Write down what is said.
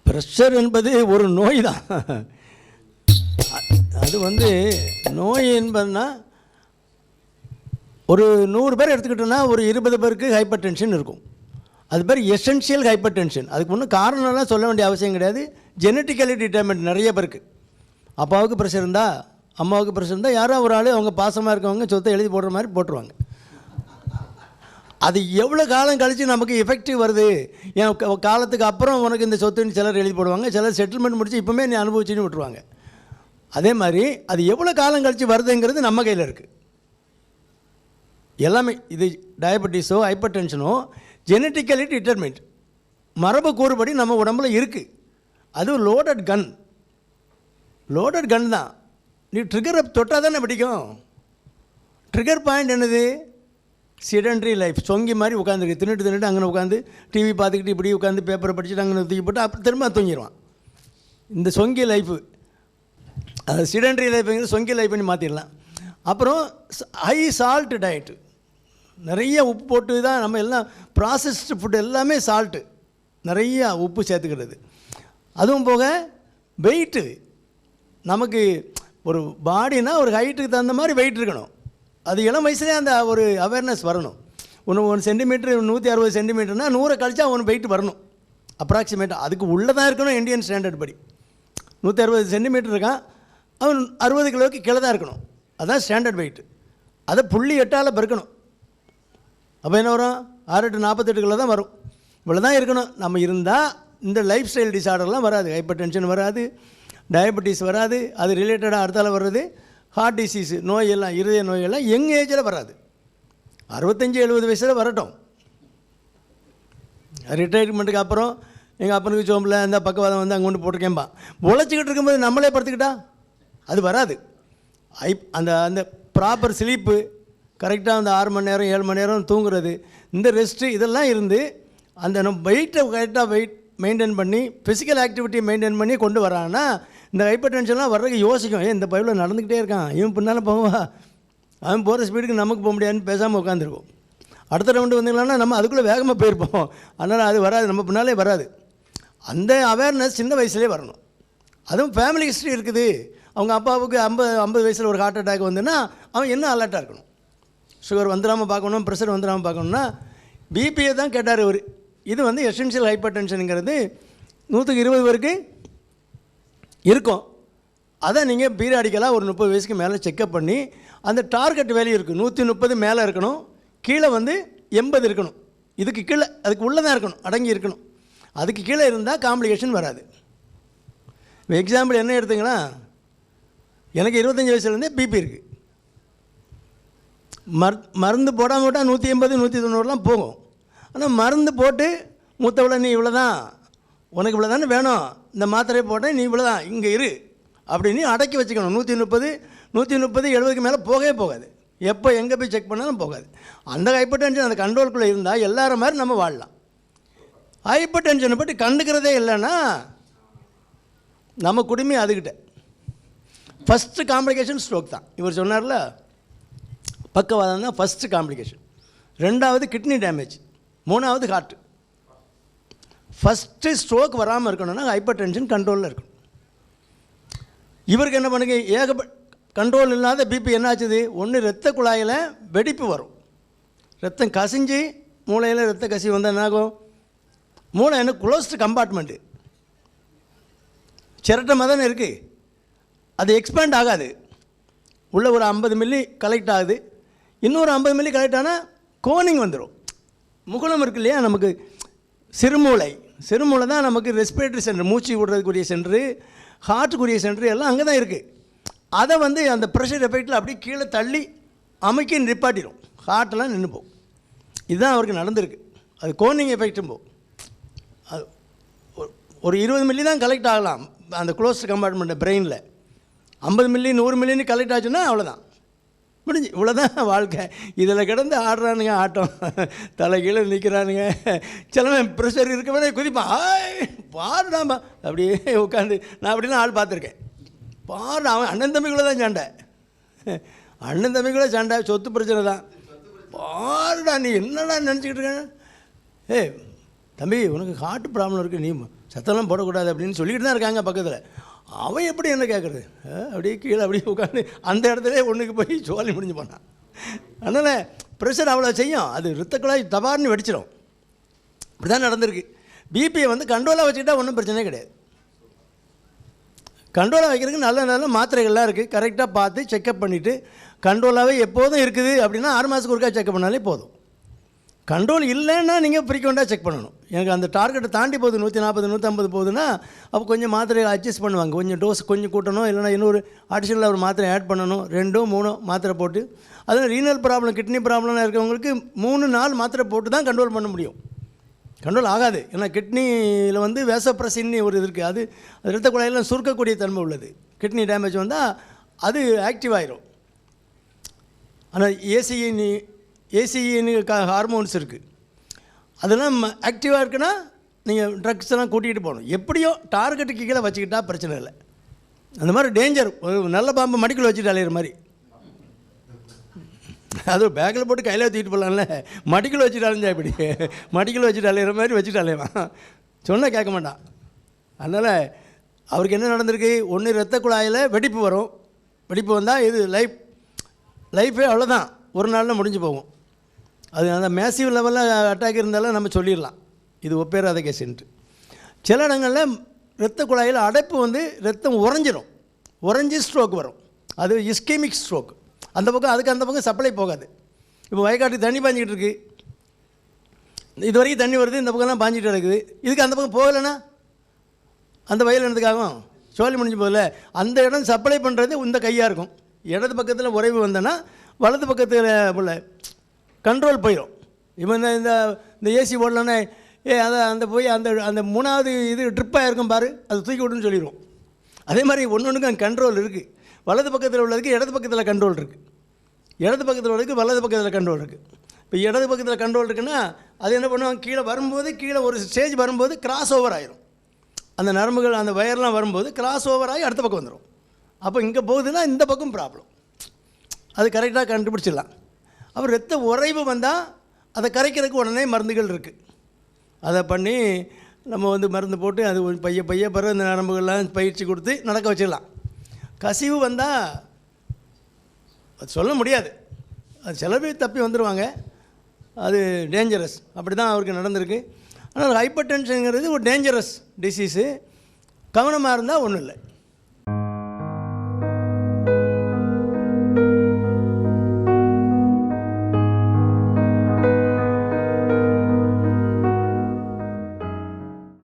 Pressure என்பது ஒரு நோய் தான். அது நோய் என்பதுனா ஒரு 100 பேர் எடுத்துக்கிட்டோன்னா ஒரு 20 பேருக்கு ஹைப்பர் டென்ஷன் இருக்கும். அது பேர் எசென்ஷியல் ஹைப்பர் டென்ஷன். அதுக்கு ஒன்றும் காரணம்லாம் சொல்ல வேண்டிய அவசியம் கிடையாது. ஜெனட்டிக்கலி டிட்டர்மெண்ட் நிறைய பேருக்கு. அப்பாவுக்கு ப்ரெஷர் இருந்தால், அம்மாவுக்கு ப்ரெஷர் இருந்தால், யாரோ ஒரு ஆள் அவங்க பாசமாக இருக்கவங்க சொத்தை எழுதி போடுற மாதிரி போட்டுருவாங்க. அது எவ்வளோ காலம் கழித்து நமக்கு எஃபெக்டிவ் வருது, என் காலத்துக்கு அப்புறம் உனக்கு இந்த சொத்துன்னு சிலர் எழுதி போடுவாங்க, சிலர் செட்டில்மெண்ட் முடித்து இப்போமே நீ அனுபவிச்சுன்னு விட்டுருவாங்க. அதே மாதிரி அது எவ்வளோ காலம் கழித்து வருதுங்கிறது நம்ம கையில் இருக்குது. எல்லாமே இது டயபெட்டிஸோ ஹைப்பர் டென்ஷனோ ஜெனட்டிக்கலி டிட்டர்மெண்ட், மரபு கூறுபடி நம்ம உடம்புல இருக்குது. அது லோடட் கன் தான். நீ ட்ரிகரை தொட்டால் தானே பிடிக்கும். ட்ரிகர் பாயிண்ட் என்னது? Sedentary life. சொங்கி மாதிரி உட்காந்துருக்கு, தின்னுட்டு அங்கே உட்காந்து டிவி பார்த்துக்கிட்டு இப்படி உட்காந்து பேப்பரை படிச்சுட்டு அங்கே தூக்கி போட்டு அப்புறம் திரும்ப தூங்கிடுவான். இந்த சொங்கி லைஃபு, அது சிடென்ட்ரி லைஃப்ங்கிறது சொங்கி லைஃப் பண்ணி மாற்றிடலாம். அப்புறம் ஹை சால்ட் டயட்டு, நிறைய உப்பு போட்டு தான் நம்ம எல்லாம் ப்ராசஸ்டு ஃபுட் எல்லாமே சால்ட்டு, நிறையா உப்பு சேர்த்துக்கிறது. அதுவும் போக வெயிட்டு, நமக்கு ஒரு பாடினா ஒரு ஹைட்டுக்கு தகுந்த மாதிரி வெயிட் இருக்கணும். அது இளம் வயசுலேயே அந்த ஒரு அவேர்னஸ் வரணும். 1 சென்டிமீட்டர் 160 சென்டிமீட்டர்னா 100 கழிச்சா வெயிட் வரணும் அப்ராக்சிமேட்டாக. அதுக்கு உள்ளே தான் இருக்கணும். இந்தியன் ஸ்டாண்டர்ட் படி 160 சென்டிமீட்டர் இருக்கான், அவன் 60 கிலோவுக்கு கீழே தான் இருக்கணும். அதுதான் ஸ்டாண்டர்ட் வெயிட்டு. அதை 0.8 பெருக்கணும். அப்போ என்ன வரும்? 6 48 கிலோ தான் வரும். இவ்வளோ தான் இருக்கணும். நம்ம இருந்தால் இந்த லைஃப் ஸ்டைல் டிஸார்டர்லாம் வராது. ஹைப்பர் டென்ஷன் வராது, டயபெட்டிஸ் வராது. அது ரிலேட்டடாக அடுத்தால வர்றது ஹார்ட் டிசீஸு நோயெல்லாம், இருதய நோயெல்லாம் யங் ஏஜில் வராது. 65-70 வயசில் வரட்டும். ரிட்டையர்மெண்ட்டுக்கு அப்புறம் எங்கள் அப்பனுக்கு சோம்பில் அந்த பக்கவாதம் அங்கே கொண்டு போட்டிருக்கேன்பா. உழைச்சிக்கிட்டு இருக்கும்போது நம்மளே படுத்துக்கிட்டா அது வராது. அந்த அந்த ப்ராப்பர் ஸ்லீப்பு கரெக்டாக அந்த 6 மணி நேரம் 7 மணி நேரம் தூங்குறது, இந்த ரெஸ்ட்டு இதெல்லாம் இருந்து அந்த நம்ம வெயிட்டை கரெக்டாக வெயிட் மெயின்டைன் பண்ணி ஃபிசிக்கல் ஆக்டிவிட்டி மெயின்டைன் பண்ணி கொண்டு வரான்னா இந்த ஹைப்பர் டென்ஷன்லாம் வர்றதுக்கு யோசிக்கும். இந்த பைப்பில் நடந்துக்கிட்டே இருக்கான், இவன் பின்னால் போவா, அவன் போகிற ஸ்பீடுக்கு நமக்கு போக முடியாதுன்னு பேசாமல் உட்காந்துருக்கும். அடுத்த ரவுண்டு வந்தீங்களான்னா நம்ம அதுக்குள்ளே வேகமாக போயிருப்போம். அதனால் அது வராது, நம்ம பின்னாலே வராது. அந்த அவேர்னஸ் சின்ன வயசுலேயே வரணும். அதுவும் ஃபேமிலி ஹிஸ்ட்ரி இருக்குது. அவங்க அப்பாவுக்கு 50 வயசில் ஒரு ஹார்ட் அட்டாக் வந்துன்னா அவன் என்ன அலர்ட்டாக இருக்கணும். சுகர் வந்துடாமல் பார்க்கணும், ப்ரெஷர் வந்துடாமல் பார்க்கணுன்னா பிபியை தான் கேட்டார் இவர். இது எசென்ஷியல் ஹைப்பர் டென்ஷனுங்கிறது 120 பேருக்கு இருக்கும். அதை நீங்கள் பீரியாடிக்கலாக ஒரு 30 வயசுக்கு மேலே செக்கப் பண்ணி அந்த டார்கெட் வேல்யூ இருக்குது. 130 மேலே இருக்கணும், கீழே 80 இருக்கணும். இதுக்கு கீழே அதுக்கு உள்ளே தான் இருக்கணும், அடங்கி இருக்கணும். அதுக்கு கீழே இருந்தால் காம்ப்ளிகேஷன் வராது. எக்ஸாம்பிள் என்ன எடுத்துங்கன்னா, எனக்கு 25 வயசுலேருந்தே பிபி இருக்குது. மருந்து போடாமல் விட்டால் 180 190 போகும். ஆனால் மருந்து போட்டு மூத்தவளை நீ இவ்வளோ தான், உனக்கு இவ்வளோ தானே வேணும், இந்த மாத்திரையை போட்டேன் நீ இவ்வளோ தான் இங்கே இரு அப்படின்னு அடக்கி வச்சுக்கணும். 130 70க்கு மேலே போகவே போகாது. எப்போ எங்கே போய் செக் பண்ணாலும் போகாது. அந்த ஹைப்பர் டென்ஷன் அந்த கண்ட்ரோலுக்குள்ளே இருந்தால் எல்லார மாதிரி நம்ம வாழலாம். ஹைப்பர் டென்ஷனை பற்றி கண்டுக்கிறதே இல்லைன்னா நம்ம குடுமி அதுக்கிட்ட. ஃபஸ்ட்டு காம்ப்ளிகேஷன் ஸ்ட்ரோக் தான். இவர் சொன்னார்ல, பக்கவாதம் தான் ஃபஸ்ட்டு காம்ப்ளிகேஷன். 2வது கிட்னி டேமேஜ், 3வது ஹார்ட். ஃபஸ்ட்டு ஸ்ட்ரோக் வராமல் இருக்கணும்னா ஹைப்பர் டென்ஷன் கண்ட்ரோலில் இருக்கணும். இவருக்கு என்ன பண்ணுங்க, கண்ட்ரோல் இல்லாத பிபி என்ன ஆச்சுது, ஒன்று இரத்த குழாயில் வெடிப்பு வரும், ரத்தம் கசிஞ்சு மூளையில் ரத்த கசி வந்தால் என்னாகும், மூளை என்ன க்ளோஸ்டு கம்பார்ட்மெண்ட்டு, சிரட்டமாக தானே இருக்குது, அது எக்ஸ்பேண்ட் ஆகாது. உள்ளே ஒரு 50 மில்லி கலெக்ட் ஆகுது, இன்னொரு 50 மில்லி கலெக்ட் ஆனால் கோனிங் வந்துடும். முகுளம் இருக்கு இல்லையா, நமக்கு சிறுமூளை தான் நமக்கு ரெஸ்பிரேட்டரி சென்டர், மூச்சு விடுறதுக்குரிய சென்டரு, ஹார்ட்டுக்குரிய சென்டரு எல்லாம் அங்கே தான் இருக்குது. அதை அந்த ப்ரெஷர் எஃபெக்டில் அப்படியே கீழே தள்ளி அமைக்கி நிப்பாட்டிடும், ஹார்ட்டெல்லாம் நின்று போகும். இதுதான் அவருக்கு நடந்திருக்கு. அது கோனிங் எஃபெக்டும் போகும். அது ஒரு 20 மில்லி தான் கலெக்ட் ஆகலாம் அந்த க்ளோஸ்டு கம்பார்ட்மெண்ட்டு பிரெயினில். 50 மில்லி 100 மில்லின்னு கலெக்ட் ஆச்சுன்னா அவ்வளோதான், முடிஞ்சு. இவ்வளோதான் வாழ்க்கை. இதில் கிடந்து ஆடுறானுங்க ஆட்டம், தலை கீழே நிற்கிறானுங்க. சிலவன் ப்ரெஷர் இருக்க வேணே குதிப்பான், பாருடாமா அப்படியே உட்காந்து. நான் அப்படிலாம் ஆள் பார்த்துருக்கேன். பாரு, அவன் அண்ணன் தம்பிக்குள்ளே தான் சண்டை, அண்ணன் தம்பிக்குள்ளே சண்டை, சொத்து பிரச்சனை தான். பாருடா நீ என்னடா நினச்சிக்கிட்டு இருக்க, தம்பி உனக்கு ஹார்ட் ப்ராப்ளம் இருக்குது, நீ சத்தம்லாம் போடக்கூடாது அப்படின்னு சொல்லிட்டு தான் இருக்காங்க பக்கத்தில். அவன் எப்படி என்ன கேட்குறது, அப்படியே கீழே அப்படியே உட்காந்து அந்த இடத்துல ஒன்றுக்கு போய் சோழி முடிஞ்சு போனான். அதனால் ப்ரெஷர் அவ்வளோ செய்யும், அது இரத்தக்குழாய் தபார்னு வெடிச்சிடும். இப்படி தான் நடந்திருக்கு. பிபியை வந்து கண்ட்ரோலாக வச்சுக்கிட்டா ஒன்றும் பிரச்சனையே கிடையாது. கண்ட்ரோலாக வைக்கிறதுக்கு நல்ல நல்ல மாத்திரைகள்லாம் இருக்குது. கரெக்டாக பார்த்து செக்கப் பண்ணிவிட்டு கண்ட்ரோலாகவே எப்போதும் இருக்குது அப்படின்னா 6 மாதத்துக்கு ஒருக்கா செக்கப் பண்ணாலே போதும். கண்ட்ரோல் இல்லைன்னா நீங்கள் ஃப்ரீக்வெண்ட்டாக செக் பண்ணணும். எனக்கு அந்த டார்கெட்டை தாண்டி போகுது 140 150 போகுதுன்னா அப்போ கொஞ்சம் மாத்திரைகள் அட்ஜஸ்ட் பண்ணுவாங்க. கொஞ்சம் டோஸ் கொஞ்சம் கூட்டணும், இல்லைனா இன்னொரு அடிஷனலாக ஒரு மாத்திரை ஆட் பண்ணணும். 2 3 மாத்திரை போட்டு, அதில் ரீனல் ப்ராப்ளம் கிட்னி ப்ராப்ளம்லாம் இருக்கிறவங்களுக்கு 3 4 மாத்திரை போட்டு தான் கண்ட்ரோல் பண்ண முடியும். கண்ட்ரோல் ஆகாது. ஏன்னா கிட்னியில் வந்து வேசப்ரசின்னு ஒரு இது இருக்குது. அது இரத்த குழாயெல்லாம் சுருக்கக்கூடிய தன்மை உள்ளது. கிட்னி டேமேஜ் வந்தால் அது ஆக்டிவ் ஆயிரும். ஆனால் ஏசிஇன்னு ஹார்மோன்ஸ் இருக்குது, அதெல்லாம் ஆக்டிவாக இருக்குன்னா நீங்கள் ட்ரக்ஸ் எல்லாம் கூட்டிகிட்டு போகணும். எப்படியோ டார்கெட்டுக்கு கீழே வச்சுக்கிட்டா பிரச்சனை இல்லை. அந்த மாதிரி டேஞ்சர். ஒரு நல்ல பாம்பு மடிக்குள்ள வச்சுட்டு அலையிற மாதிரி. அது பேக்கில் போட்டு கையில் தூக்கிட்டு போகலாம்ல, மடிக்குள்ள வச்சுட்டு அலைஞ்சா இப்படி மடிக்குள்ள வச்சுட்டு அலையிற மாதிரி வச்சுட்டு அலைவான். சொன்னால் கேட்க மாட்டான். அதனால் அவருக்கு என்ன நடந்திருக்கு, ஒன்று இரத்த குழாயில் வெடிப்பு வரும். வெடிப்பு வந்தால் இது லைஃபே அவ்வளோதான், ஒரு நாளில் முடிஞ்சு போகும். அது அந்த மேசிவ் லெவலில் அட்டாக் இருந்தாலும் நம்ம சொல்லிடலாம் இது ஒப்பேராத கேஸுன்ட்டு. சில இடங்களில் இரத்த குழாயில் அடைப்பு வந்து ரத்தம் உறைஞ்சி ஸ்ட்ரோக் வரும். அது இஸ்கெமிக் ஸ்ட்ரோக். அந்த பக்கம் அதுக்கு அந்த பக்கம் சப்ளை போகாது. இப்போ வயக்காட்டுக்கு தண்ணி பாஞ்சிக்கிட்டு இருக்குது, இது வரைக்கும் தண்ணி வருது, இந்த பக்கம்லாம் பாஞ்சிட்டு இருக்குது. இதுக்கு அந்த பக்கம் போகலைன்னா அந்த வயல் என்னதுக்காகும், சோழி முடிஞ்சு போகல. அந்த இடம் சப்ளை பண்ணுறது இந்த கையாக இருக்கும். இடது பக்கத்தில் உறைவு வந்தேன்னா வலது பக்கத்தில் உள்ள கண்ட்ரோல் போயிடும். இவன் இந்த ஏசி ஓடலன்னா அந்த போய் அந்த 3வது இது ட்ரிப்பாக இருக்கும் பாரு, அது தூக்கி விட்டுன்னு சொல்லிடுவோம். அதே மாதிரி ஒன்று அங்கே கண்ட்ரோல் இருக்குது. வலது பக்கத்தில் உள்ளதுக்கு இடது பக்கத்தில் கண்ட்ரோல் இருக்குது, இடது பக்கத்தில் உள்ளதுக்கு வலது பக்கத்தில் கண்ட்ரோல் இருக்குது. இப்போ இடது பக்கத்தில் கண்ட்ரோல் இருக்குன்னா அது என்ன பண்ணுவாங்க, கீழே ஒரு ஸ்டேஜ் வரும்போது கிராஸ் ஓவர் ஆயிரும். அந்த நரம்புகள் அந்த வயர்லாம் வரும்போது கிராஸ் ஓவர் ஆகி அடுத்த பக்கம் வந்துடும். அப்போ இங்கே போகுதுன்னா இந்த பக்கம் ப்ராப்ளம். அது கரெக்டாக கண்டுபிடிச்சிடலாம். அப்புறம் ரத்த உறைவு வந்தால் அதை கரைக்கிறதுக்கு உடனே மருந்துகள் இருக்குது. அதை பண்ணி நம்ம வந்து மருந்து போட்டு அது பைய பிறகு இந்த நரம்புகள்லாம் பயிற்சி கொடுத்து நடக்க வச்சிடலாம். கசிவு வந்தால் அது சொல்ல முடியாது, அது சில பேர் தப்பி வந்துடுவாங்க, அது டேஞ்சரஸ். அப்படி தான் அவருக்கு நடந்திருக்கு. ஆனால் ஹைப்பர் டென்ஷனுங்கிறது ஒரு டேஞ்சரஸ் டிசீஸு. கவனமாக இருந்தால் ஒன்றும் இல்லை.